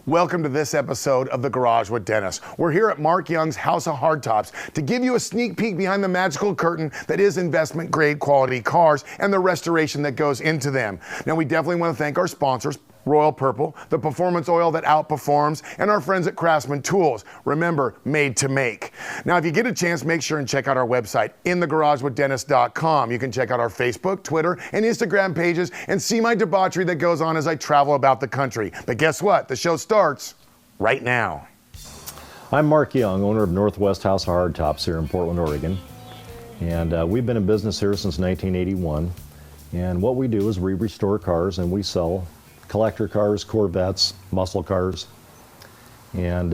Welcome to this episode of The Garage with Dennis. We're here at Mark Young's House of Hardtops to give you a sneak peek behind the magical curtain that is investment grade quality cars and the restoration that goes into them. Now, we definitely want to thank our sponsors, Royal Purple, the performance oil that outperforms, and our friends at Craftsman Tools. Remember, made to make. Now, if you get a chance, make sure and check out our website, TheGarageWithDennis.com. You can check out our Facebook, Twitter, and Instagram pages and see my debauchery that goes on as I travel about the country. But guess what? The show starts right now. I'm Mark Young, owner of Northwest House of Hardtops here in Portland, Oregon. And we've been in business here since 1981. And what we do is we restore cars and we sell collector cars, Corvettes, muscle cars, and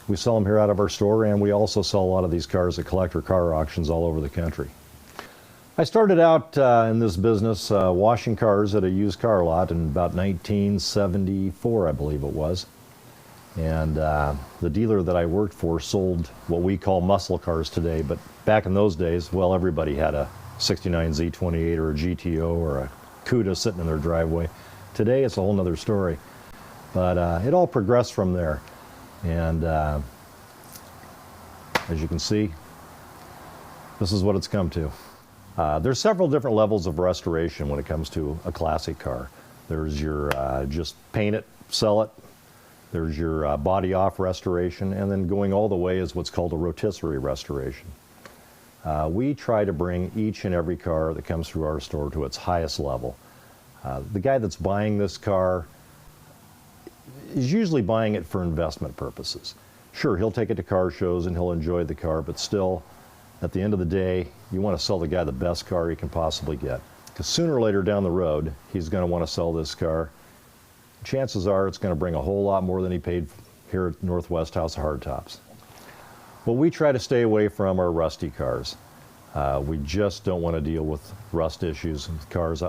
we sell them here out of our store, and we also sell a lot of these cars at collector car auctions all over the country. I started out in this business washing cars at a used car lot in about 1974, I believe it was, and the dealer that I worked for sold what we call muscle cars today, but back in those days, well, everybody had a 69 Z28 or a GTO or a Cuda sitting in their driveway. Today it's a whole nother story, but it all progressed from there. And as you can see, this is what it's come to. There's several different levels of restoration when it comes to a classic car. There's your just paint it, sell it. There's your body off restoration, and then going all the way is what's called a rotisserie restoration. We try to bring each and every car that comes through our store to its highest level. The guy that's buying this car is usually buying it for investment purposes. Sure, he'll take it to car shows and he'll enjoy the car, but still, at the end of the day, you want to sell the guy the best car he can possibly get. Because sooner or later down the road, he's going to want to sell this car. Chances are it's going to bring a whole lot more than he paid here at Northwest House of Hardtops. What we try to stay away from are rusty cars. We just don't want to deal with rust issues with cars.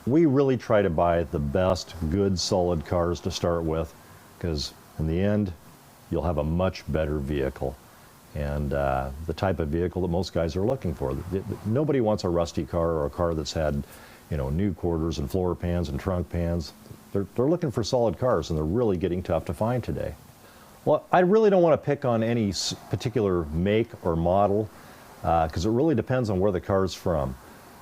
We really try to buy the best, good, solid cars to start with, because in the end, you'll have a much better vehicle and the type of vehicle that most guys are looking for. Nobody wants a rusty car or a car that's had, new quarters and floor pans and trunk pans. They're looking for solid cars, and they're really getting tough to find today. Well, I really don't want to pick on any particular make or model, because it really depends on where the car's from.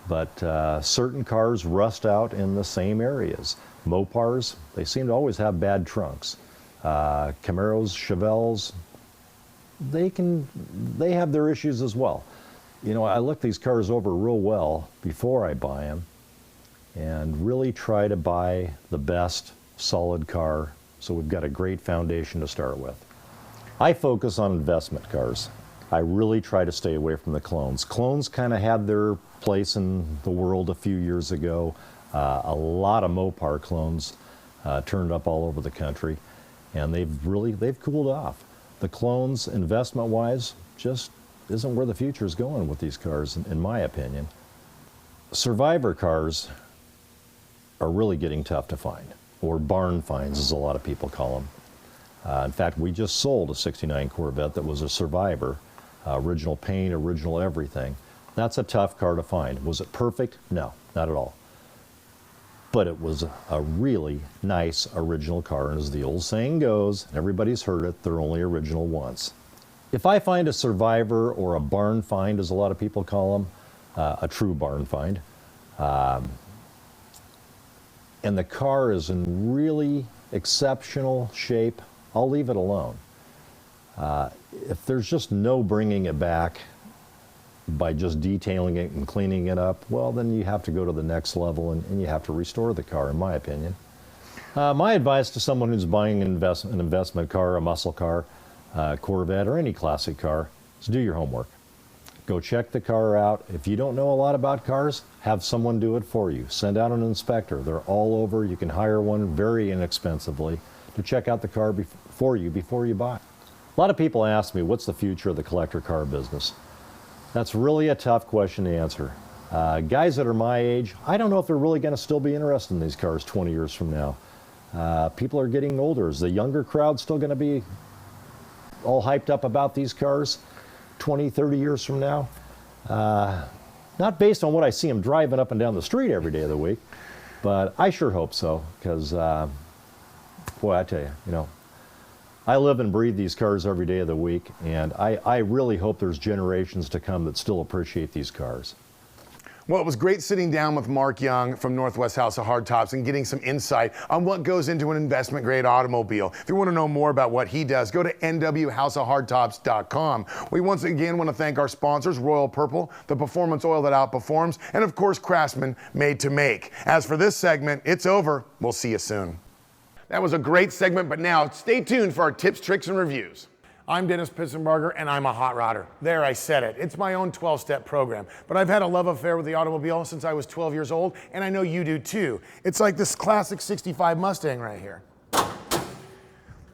But certain cars rust out in the same areas. Mopars, they seem to always have bad trunks. Camaros, Chevelles, they have their issues as well. I look these cars over real well before I buy them and really try to buy the best solid car so we've got a great foundation to start with. I focus on investment cars. I really try to stay away from the clones. Clones kind of had their place in the world a few years ago. A lot of Mopar clones turned up all over the country, and they've cooled off. The clones, investment-wise, just isn't where the future is going with these cars, in my opinion. Survivor cars are really getting tough to find, or barn finds, as a lot of people call them. In fact, we just sold a '69 Corvette that was a Survivor. Original paint, original everything. That's a tough car to find. Was it perfect? No, not at all. But it was a really nice original car, and as the old saying goes, and everybody's heard it, they're only original once. If I find a Survivor or a barn find, as a lot of people call them, a true barn find, and the car is in really exceptional shape, I'll leave it alone. If there's just no bringing it back by just detailing it and cleaning it up, well, then you have to go to the next level and you have to restore the car, in my opinion. My advice to someone who's buying an investment car, a muscle car, Corvette, or any classic car, is do your homework. Go check the car out. If you don't know a lot about cars, have someone do it for you. Send out an inspector. They're all over. You can hire one very inexpensively to check out the car for you before you buy. A lot of people ask me, what's the future of the collector car business? That's really a tough question to answer. Guys that are my age, I don't know if they're really going to still be interested in these cars 20 years from now. People are getting older. Is the younger crowd still going to be all hyped up about these cars 20, 30 years from now? Not based on what I see them driving up and down the street every day of the week, but I sure hope so, because, boy, I tell you, I live and breathe these cars every day of the week, and I really hope there's generations to come that still appreciate these cars. Well, it was great sitting down with Mark Young from Northwest House of Hardtops and getting some insight on what goes into an investment-grade automobile. If you want to know more about what he does, go to nwhouseofhardtops.com. We once again want to thank our sponsors, Royal Purple, the performance oil that outperforms, and of course, Craftsman, made to make. As for this segment, it's over. We'll see you soon. That was a great segment, but now stay tuned for our tips, tricks, and reviews. I'm Dennis Pitzenbarger, and I'm a hot rodder. There, I said it. It's my own 12-step program. But I've had a love affair with the automobile since I was 12 years old, and I know you do too. It's like this classic 65 Mustang right here.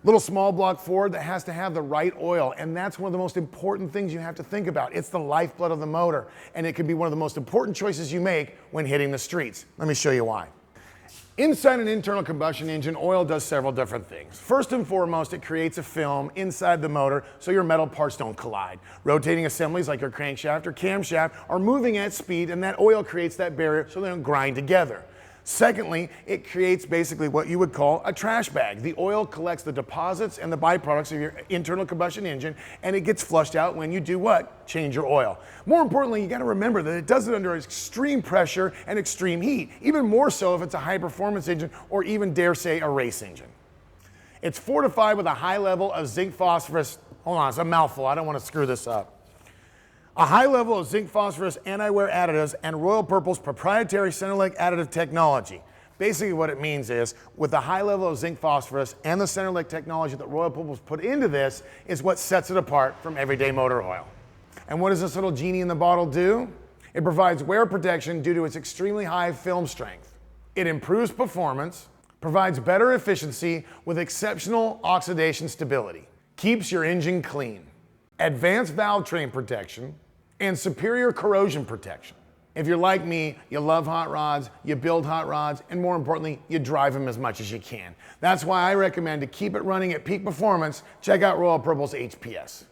Little small block Ford that has to have the right oil, and that's one of the most important things you have to think about. It's the lifeblood of the motor, and it can be one of the most important choices you make when hitting the streets. Let me show you why. Inside an internal combustion engine, oil does several different things. First and foremost, it creates a film inside the motor so your metal parts don't collide. Rotating assemblies like your crankshaft or camshaft are moving at speed, and that oil creates that barrier so they don't grind together. Secondly, it creates basically what you would call a trash bag. The oil collects the deposits and the byproducts of your internal combustion engine, and it gets flushed out when you do what? Change your oil. More importantly, you gotta remember that it does it under extreme pressure and extreme heat, even more so if it's a high-performance engine or even, dare say, a race engine. It's fortified with a high level of zinc phosphorus. Hold on, it's a mouthful, I don't wanna screw this up. A high level of zinc phosphorus anti-wear additives and Royal Purple's proprietary Centerlink additive technology. Basically what it means is, with the high level of zinc phosphorus and the Centerlink technology that Royal Purple's put into this is what sets it apart from everyday motor oil. And what does this little genie in the bottle do? It provides wear protection due to its extremely high film strength. It improves performance, provides better efficiency with exceptional oxidation stability, keeps your engine clean, advanced valve train protection, and superior corrosion protection. If you're like me, you love hot rods, you build hot rods, and more importantly, you drive them as much as you can. That's why I recommend to keep it running at peak performance, check out Royal Purple's HPS.